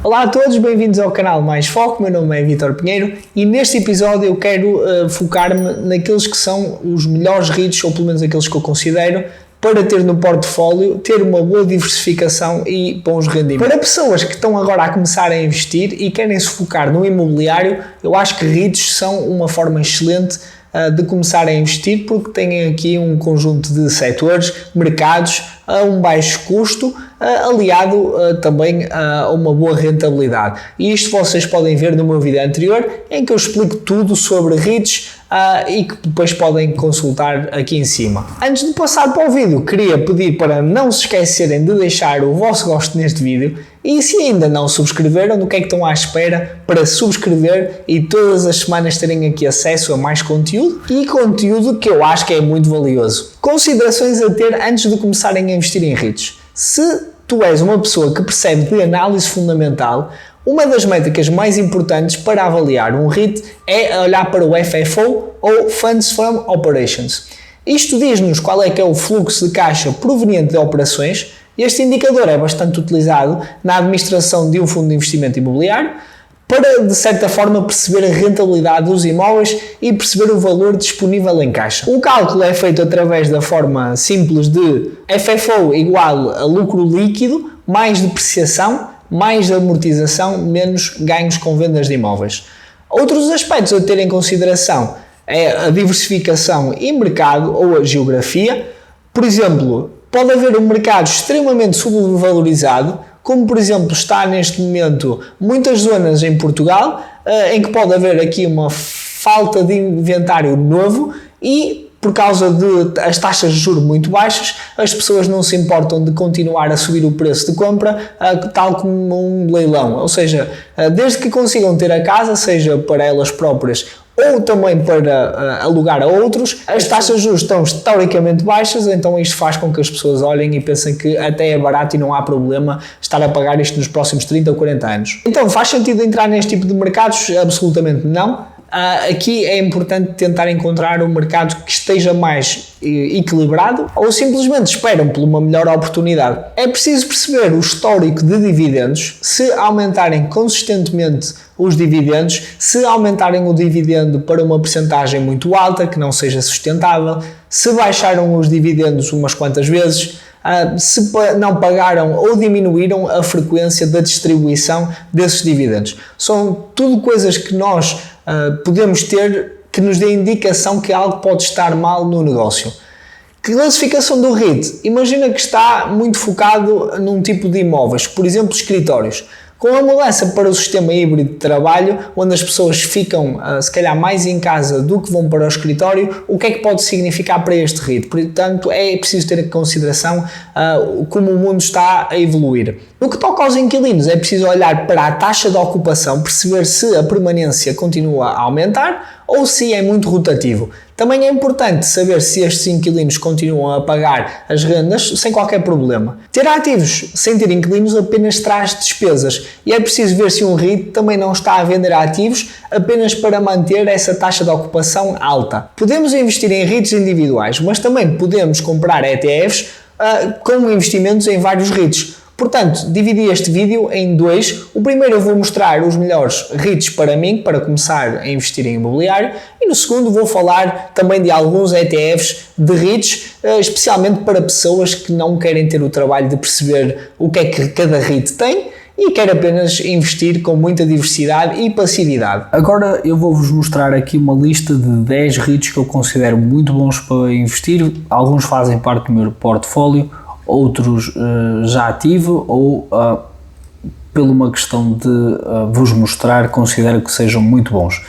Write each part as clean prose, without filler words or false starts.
Olá a todos, bem-vindos ao canal Mais Foco. Meu nome é Vítor Pinheiro e neste episódio eu quero focar-me naqueles que são os melhores REITs, ou pelo menos aqueles que eu considero, para ter no portfólio, ter uma boa diversificação e bons rendimentos. Para pessoas que estão agora a começar a investir e querem se focar no imobiliário, eu acho que REITs são uma forma excelente de começar a investir, porque têm aqui um conjunto de setores, mercados a um baixo custo, aliado também a uma boa rentabilidade. E isto vocês podem ver no meu vídeo anterior, em que eu explico tudo sobre REITs e que depois podem consultar aqui em cima. Antes de passar para o vídeo, queria pedir para não se esquecerem de deixar o vosso gosto neste vídeo e se ainda não subscreveram, do que é que estão à espera para subscrever e todas as semanas terem aqui acesso a mais conteúdo e conteúdo que eu acho que é muito valioso. Considerações a ter antes de começarem a investir em REITs. Se tu és uma pessoa que percebe de análise fundamental, uma das métricas mais importantes para avaliar um REIT é olhar para o FFO ou Funds from Operations. Isto diz-nos qual é que é o fluxo de caixa proveniente de operações. Este indicador é bastante utilizado na administração de um fundo de investimento imobiliário para, de certa forma, perceber a rentabilidade dos imóveis e perceber o valor disponível em caixa. O cálculo é feito através da forma simples de FFO igual a lucro líquido mais depreciação mais amortização menos ganhos com vendas de imóveis. Outros aspectos a ter em consideração é a diversificação e mercado ou a geografia. Por exemplo, pode haver um mercado extremamente subvalorizado, como por exemplo está neste momento muitas zonas em Portugal, em que pode haver aqui uma falta de inventário novo e por causa de as taxas de juros muito baixas, as pessoas não se importam de continuar a subir o preço de compra, tal como um leilão. Ou seja, desde que consigam ter a casa, seja para elas próprias ou também para alugar a outros, as taxas de juros estão historicamente baixas, então isto faz com que as pessoas olhem e pensem que até é barato e não há problema estar a pagar isto nos próximos 30 ou 40 anos. Então, faz sentido entrar neste tipo de mercados? Absolutamente não. Aqui é importante tentar encontrar um mercado que esteja mais equilibrado ou simplesmente esperam por uma melhor oportunidade. É preciso perceber o histórico de dividendos, se aumentarem consistentemente os dividendos, se aumentarem o dividendo para uma percentagem muito alta, que não seja sustentável, se baixaram os dividendos umas quantas vezes, se não pagaram ou diminuíram a frequência da distribuição desses dividendos. São tudo coisas que nós podemos ter que nos dê indicação que algo pode estar mal no negócio. Classificação do REIT. Imagina que está muito focado num tipo de imóveis, por exemplo, escritórios. Com a mudança para o sistema híbrido de trabalho, onde as pessoas ficam se calhar mais em casa do que vão para o escritório, o que é que pode significar para este REIT? Portanto, é preciso ter em consideração como o mundo está a evoluir. No que toca aos inquilinos, é preciso olhar para a taxa de ocupação, perceber se a permanência continua a aumentar ou se é muito rotativo. Também é importante saber se estes inquilinos continuam a pagar as rendas sem qualquer problema. Ter ativos sem ter inquilinos apenas traz despesas e é preciso ver se um REIT também não está a vender ativos apenas para manter essa taxa de ocupação alta. Podemos investir em REITs individuais, mas também podemos comprar ETFs com investimentos em vários REITs. Portanto, dividi este vídeo em dois. O primeiro eu vou mostrar os melhores REITs para mim, para começar a investir em imobiliário, e no segundo vou falar também de alguns ETFs de REITs, especialmente para pessoas que não querem ter o trabalho de perceber o que é que cada REIT tem e quer apenas investir com muita diversidade e passividade. Agora eu vou-vos mostrar aqui uma lista de 10 REITs que eu considero muito bons para investir. Alguns fazem parte do meu portfólio, outros já ativo ou por uma questão de vos mostrar, considero que sejam muito bons.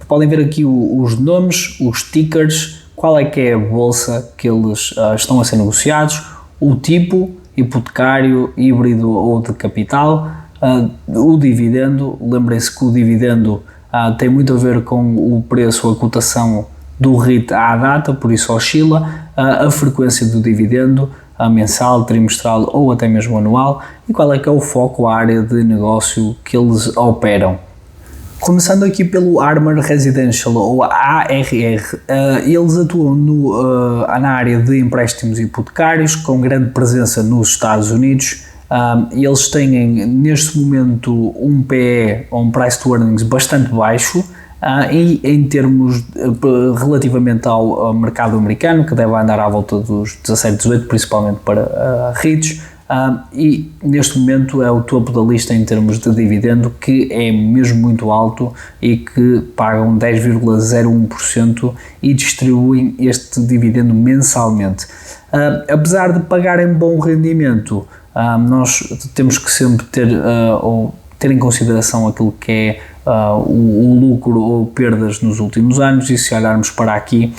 Podem ver aqui os nomes, os tickers, qual é que é a bolsa que eles estão a ser negociados, o tipo, hipotecário, híbrido ou de capital, o dividendo. Lembrem-se que o dividendo tem muito a ver com o preço, a cotação do REIT à data, por isso oscila, a frequência do dividendo, a mensal, trimestral ou até mesmo anual, e qual é que é o foco, a área de negócio que eles operam. Começando aqui pelo Armor Residential, ou ARR, eles atuam na área de empréstimos hipotecários, com grande presença nos Estados Unidos, Eles têm neste momento um PE, ou um Price to Earnings, bastante baixo, e em termos relativamente ao mercado americano, que deve andar à volta dos 17, 18, principalmente para REITs, e neste momento é o topo da lista em termos de dividendo, que é mesmo muito alto e que pagam 10,01% e distribuem este dividendo mensalmente. Apesar de pagarem bom rendimento, nós temos que sempre ter em consideração aquilo que é o lucro ou perdas nos últimos anos, e se olharmos para aqui,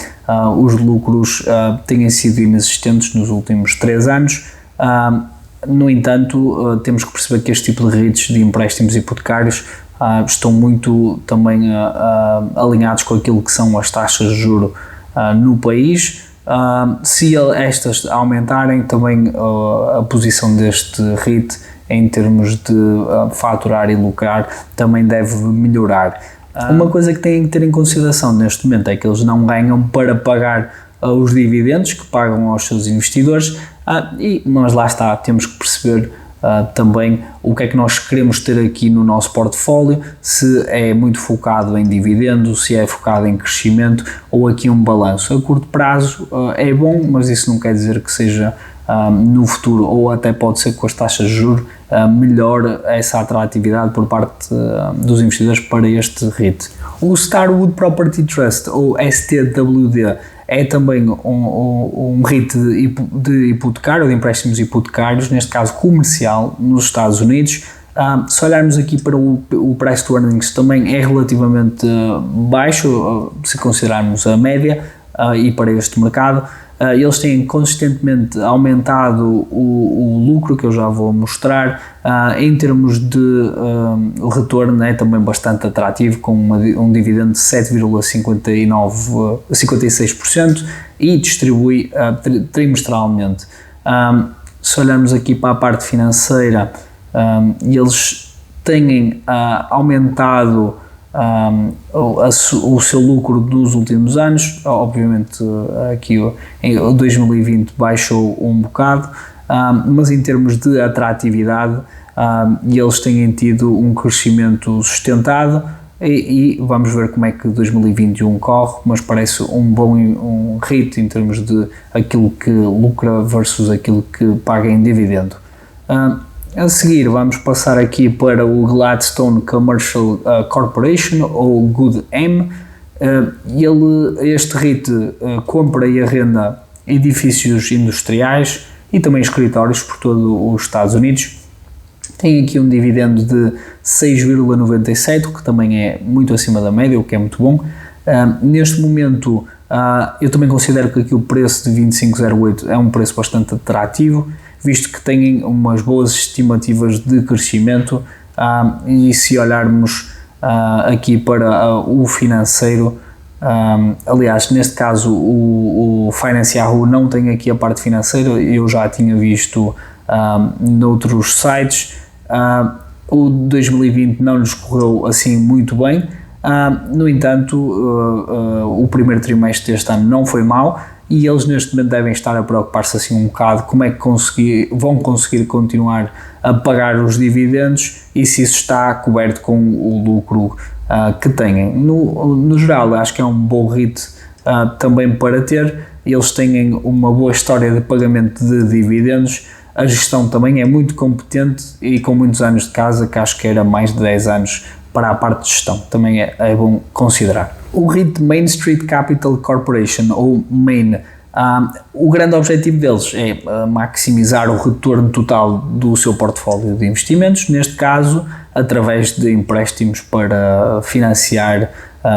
os lucros têm sido inexistentes nos últimos 3 anos. No entanto, temos que perceber que este tipo de REITs de empréstimos hipotecários estão muito também alinhados com aquilo que são as taxas de juros no país. Se estas aumentarem, também a posição deste REIT em termos de faturar e lucrar também deve melhorar. Uma coisa que têm que ter em consideração neste momento é que eles não ganham para pagar os dividendos que pagam aos seus investidores, e nós lá está, temos que perceber também o que é que nós queremos ter aqui no nosso portfólio, se é muito focado em dividendos, se é focado em crescimento, ou aqui um balanço. A curto prazo é bom, mas isso não quer dizer que seja no futuro, ou até pode ser com as taxas de juros, melhor essa atratividade por parte dos investidores para este REIT. O Starwood Property Trust, ou STWD, é também um REIT de hipotecário, de empréstimos hipotecários, neste caso comercial, nos Estados Unidos. Se olharmos aqui para o Price to Earnings, também é relativamente baixo, se considerarmos a média, e para este mercado. Eles têm consistentemente aumentado o lucro, que eu já vou mostrar. Em termos de retorno, é também bastante atrativo, com um dividendo de 7,56% e distribui trimestralmente. Se olharmos aqui para a parte financeira, eles têm aumentado o seu lucro dos últimos anos. Obviamente aqui em 2020 baixou um bocado, mas em termos de atratividade eles têm tido um crescimento sustentado, e vamos ver como é que 2021 corre, mas parece um REIT em termos de aquilo que lucra versus aquilo que paga em dividendo. A seguir vamos passar aqui para o Gladstone Commercial Corporation, ou GoodM. Este REIT compra e arrenda edifícios industriais e também escritórios por todo os Estados Unidos. Tem aqui um dividendo de 6,97, que também é muito acima da média, o que é muito bom. Neste momento, eu também considero que aqui o preço de 25,08 é um preço bastante atrativo, visto que têm umas boas estimativas de crescimento, e se olharmos aqui para o financeiro, aliás, neste caso o Finance Yahoo não tem aqui a parte financeira, eu já tinha visto noutros sites. O 2020 não lhes correu assim muito bem, no entanto o primeiro trimestre deste ano não foi mau, e eles neste momento devem estar a preocupar-se assim um bocado como é que vão conseguir continuar a pagar os dividendos e se isso está coberto com o lucro que têm. No geral, acho que é um bom REIT também para ter. Eles têm uma boa história de pagamento de dividendos, a gestão também é muito competente e com muitos anos de casa, que acho que era mais de 10 anos para a parte de gestão, também é bom considerar. O REIT Main Street Capital Corporation, ou MAIN, o grande objetivo deles é maximizar o retorno total do seu portfólio de investimentos, neste caso através de empréstimos para financiar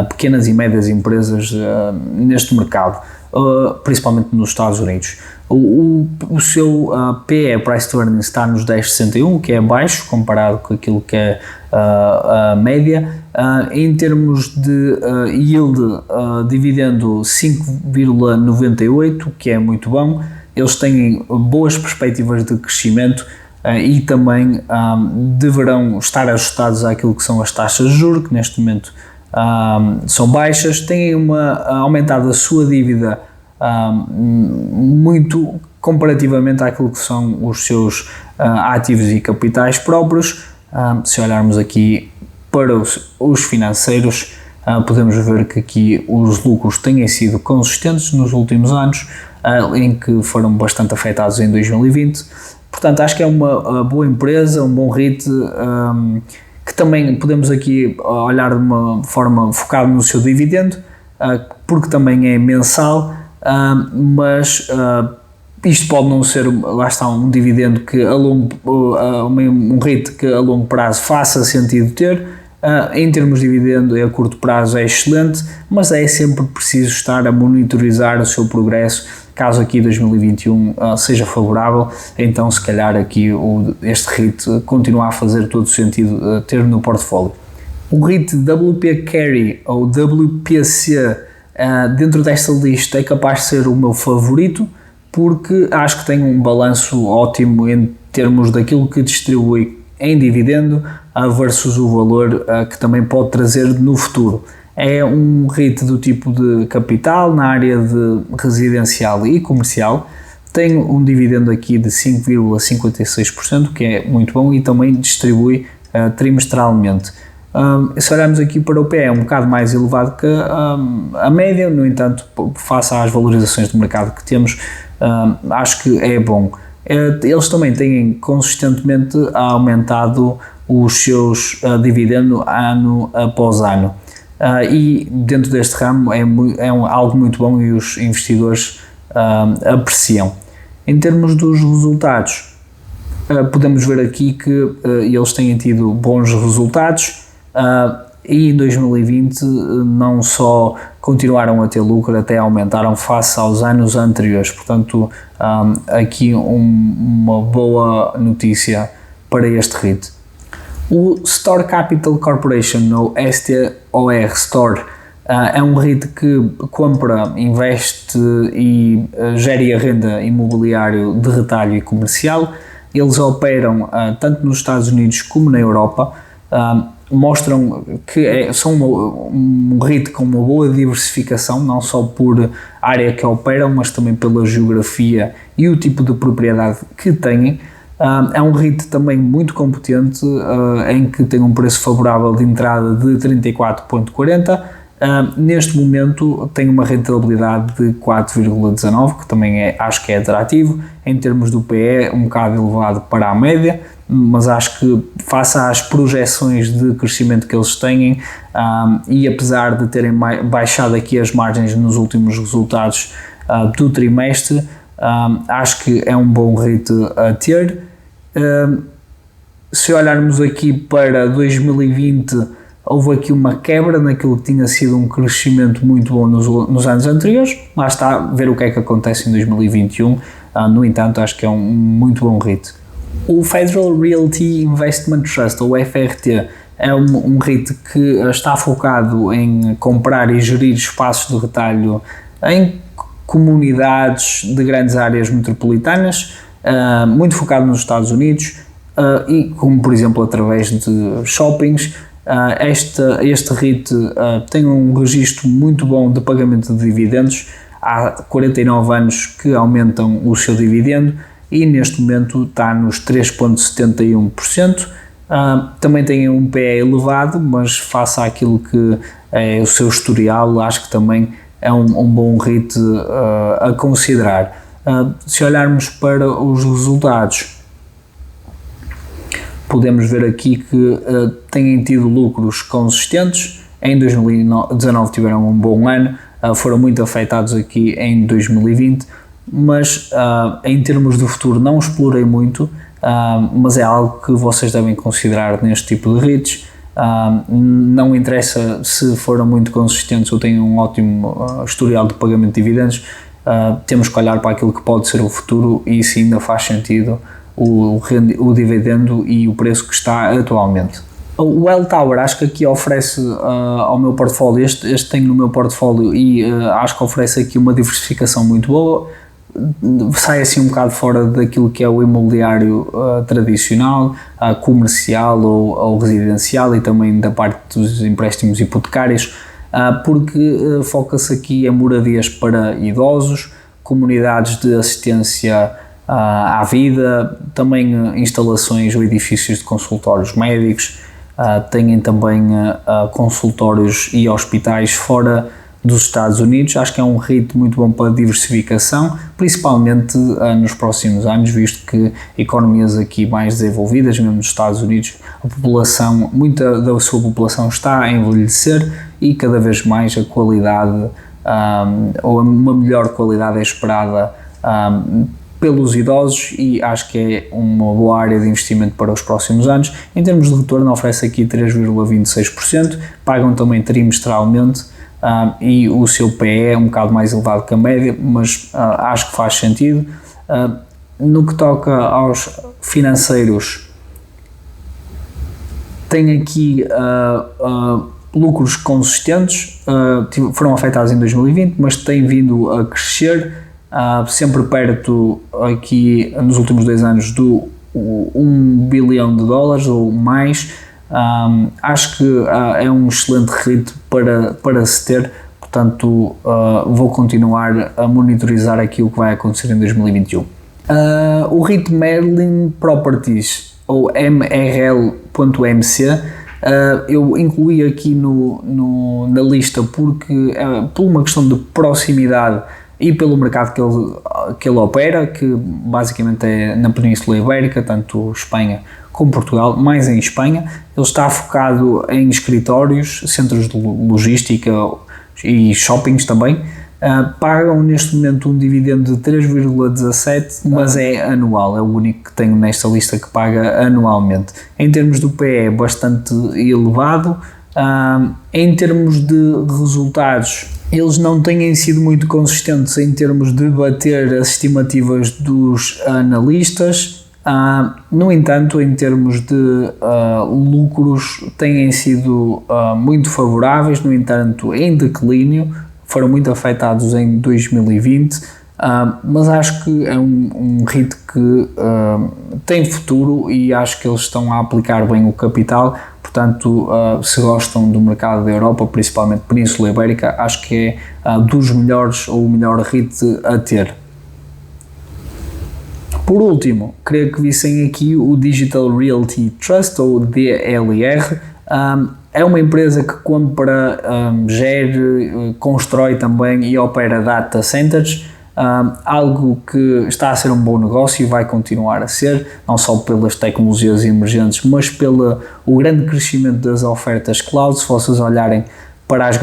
pequenas e médias empresas neste mercado, principalmente nos Estados Unidos. O seu PE, Price to Earnings, está nos 10,61, que é baixo comparado com aquilo que é a média. Em termos de yield, dividendo 5,98, que é muito bom. Eles têm boas perspectivas de crescimento e também deverão estar ajustados àquilo que são as taxas de juros, que neste momento são baixas. Têm aumentado a sua dívida muito comparativamente àquilo que são os seus ativos e capitais próprios. Se olharmos aqui para os financeiros, podemos ver que aqui os lucros têm sido consistentes nos últimos anos, em que foram bastante afetados em 2020. Portanto, acho que é uma boa empresa, um bom REIT, que também podemos aqui olhar de uma forma focada no seu dividendo, porque também é mensal, mas isto pode não ser, lá está, um dividendo que um REIT que a longo prazo faça sentido ter. Em termos de dividendo a curto prazo é excelente, mas é sempre preciso estar a monitorizar o seu progresso. Caso aqui 2021 seja favorável, então se calhar aqui este REIT continua a fazer todo o sentido ter no portfólio. O REIT WP Carry ou WPC dentro desta lista é capaz de ser o meu favorito, porque acho que tem um balanço ótimo em termos daquilo que distribui em dividendo versus o valor que também pode trazer no futuro. É um REIT do tipo de capital na área de residencial e comercial, tem um dividendo aqui de 5,56%, que é muito bom, e também distribui trimestralmente. Se olharmos aqui para o PE, é um bocado mais elevado que a média, no entanto, face às valorizações do mercado que temos, acho que é bom. Eles também têm consistentemente aumentado os seus dividendos ano após ano. E dentro deste ramo algo muito bom e os investidores apreciam. Em termos dos resultados, podemos ver aqui que eles têm tido bons resultados e em 2020 não só continuaram a ter lucro, até aumentaram face aos anos anteriores. Portanto, aqui uma boa notícia para este REIT. O Store Capital Corporation, ou STOR Store, é um REIT que compra, investe e gera renda imobiliário de retalho e comercial. Eles operam tanto nos Estados Unidos como na Europa, mostram que são um REIT com uma boa diversificação, não só por área que operam, mas também pela geografia e o tipo de propriedade que têm. É um REIT também muito competente, em que tem um preço favorável de entrada de 34,40. Neste momento tem uma rentabilidade de 4,19, que também acho que é atrativo. Em termos do PE, um bocado elevado para a média, mas acho que face às projeções de crescimento que eles têm, e apesar de terem baixado aqui as margens nos últimos resultados do trimestre, acho que é um bom REIT a ter. Se olharmos aqui para 2020, houve aqui uma quebra naquilo que tinha sido um crescimento muito bom nos anos anteriores. Lá está, ver o que é que acontece em 2021. No entanto, acho que é um muito bom REIT. O Federal Realty Investment Trust, ou FRT, é um REIT que está focado em comprar e gerir espaços de retalho em comunidades de grandes áreas metropolitanas, muito focado nos Estados Unidos, e como por exemplo através de shoppings. Este REIT tem um registro muito bom de pagamento de dividendos. Há 49 anos que aumentam o seu dividendo e neste momento está nos 3,71%. Também tem um PE elevado, mas face àquilo que é o seu historial, acho que também é um bom REIT a considerar. Se olharmos para os resultados, podemos ver aqui que têm tido lucros consistentes. Em 2019 tiveram um bom ano, foram muito afetados aqui em 2020, mas em termos do futuro não explorei muito, mas é algo que vocês devem considerar neste tipo de REITs. Não interessa se foram muito consistentes ou têm um ótimo historial de pagamento de dividendos, temos que olhar para aquilo que pode ser o futuro e se ainda faz sentido o dividendo e o preço que está atualmente. O Welltower acho que aqui oferece ao meu portfólio, este tenho no meu portfólio e acho que oferece aqui uma diversificação muito boa, sai assim um bocado fora daquilo que é o imobiliário tradicional, comercial ou residencial e também da parte dos empréstimos hipotecários, porque foca-se aqui em moradias para idosos, comunidades de assistência à vida, também instalações ou edifícios de consultórios médicos, têm também consultórios e hospitais fora dos Estados Unidos. Acho que é um REIT muito bom para diversificação, principalmente nos próximos anos, visto que economias aqui mais desenvolvidas, mesmo nos Estados Unidos, a população, muita da sua população está a envelhecer e cada vez mais a qualidade, ou uma melhor qualidade é esperada pelos idosos, e acho que é uma boa área de investimento para os próximos anos. Em termos de retorno, oferece aqui 3,26%, pagam também trimestralmente, e o seu PE é um bocado mais elevado que a média, mas acho que faz sentido. No que toca aos financeiros, tem aqui lucros consistentes, foram afetados em 2020, mas têm vindo a crescer, sempre perto, aqui nos últimos 2 anos, do $1 bilhão ou mais. Acho que é um excelente REIT para se ter, portanto vou continuar a monitorizar aqui o que vai acontecer em 2021. O REIT Merlin Properties, ou MRL.mc, eu incluí aqui na lista porque por uma questão de proximidade e pelo mercado que ele opera, que basicamente é na Península Ibérica, tanto Espanha como Portugal, mais em Espanha. Ele está focado em escritórios, centros de logística e shoppings também. Pagam neste momento um dividendo de 3,17, mas é anual, é o único que tenho nesta lista que paga anualmente. Em termos do PE é bastante elevado. Em termos de resultados, eles não têm sido muito consistentes em termos de bater as estimativas dos analistas. No entanto, em termos de lucros, têm sido muito favoráveis, no entanto, em declínio, foram muito afetados em 2020, mas acho que é um REIT que tem futuro e acho que eles estão a aplicar bem o capital. Portanto, se gostam do mercado da Europa, principalmente Península Ibérica, acho que é dos melhores ou o melhor REIT a ter. Por último, queria que vissem aqui o Digital Realty Trust, ou DLR. É uma empresa que compra, gere, constrói também e opera data centers, algo que está a ser um bom negócio e vai continuar a ser, não só pelas tecnologias emergentes, mas pelo o grande crescimento das ofertas cloud. Se vocês olharem para as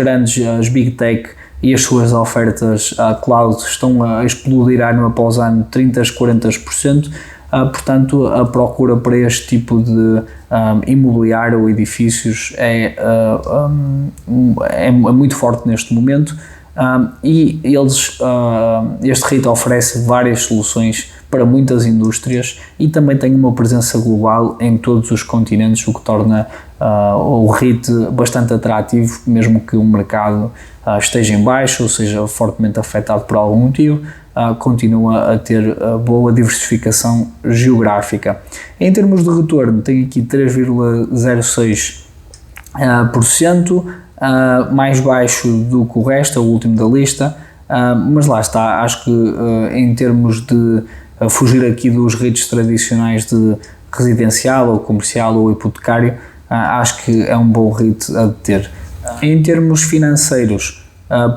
Big Tech e as suas ofertas cloud estão a explodir ano após ano 30-40%, portanto a procura para este tipo de imobiliário ou edifícios é muito forte neste momento, e este REIT oferece várias soluções para muitas indústrias e também tem uma presença global em todos os continentes, o que torna o REIT bastante atrativo, mesmo que o mercado esteja em baixo ou seja fortemente afetado por algum motivo. Continua a ter boa diversificação geográfica. Em termos de retorno, tem aqui 3,06%, mais baixo do que o resto, é o último da lista, mas lá está. Acho que em termos de fugir aqui dos REITs tradicionais de residencial ou comercial ou hipotecário, acho que é um bom REIT a ter. Em termos financeiros,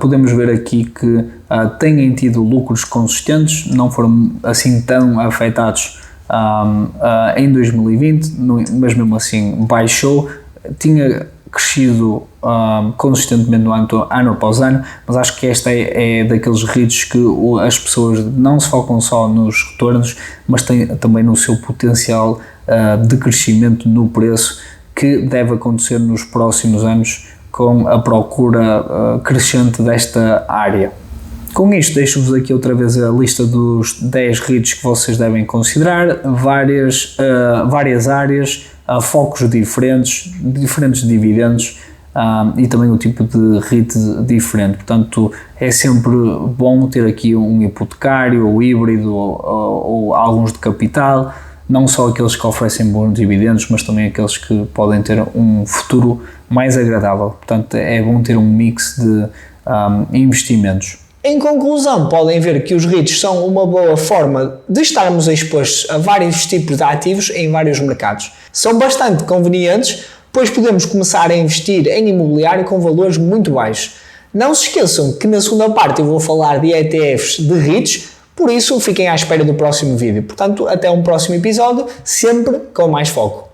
podemos ver aqui que têm tido lucros consistentes, não foram assim tão afetados em 2020, mas mesmo assim baixou, tinha crescido consistentemente no ano após ano, mas acho que esta é daqueles REITs que as pessoas não se focam só nos retornos, mas também no seu potencial de crescimento no preço, que deve acontecer nos próximos anos com a procura crescente desta área. Com isto, deixo-vos aqui outra vez a lista dos 10 REITs que vocês devem considerar, várias áreas, focos diferentes dividendos, e também o tipo de REIT diferente. Portanto, é sempre bom ter aqui um hipotecário ou híbrido ou alguns de capital, não só aqueles que oferecem bons dividendos, mas também aqueles que podem ter um futuro mais agradável. Portanto, é bom ter um mix de investimentos. Em conclusão, podem ver que os REITs são uma boa forma de estarmos expostos a vários tipos de ativos em vários mercados. São bastante convenientes, pois podemos começar a investir em imobiliário com valores muito baixos. Não se esqueçam que na segunda parte eu vou falar de ETFs de REITs, por isso fiquem à espera do próximo vídeo. Portanto, até um próximo episódio, sempre com mais foco.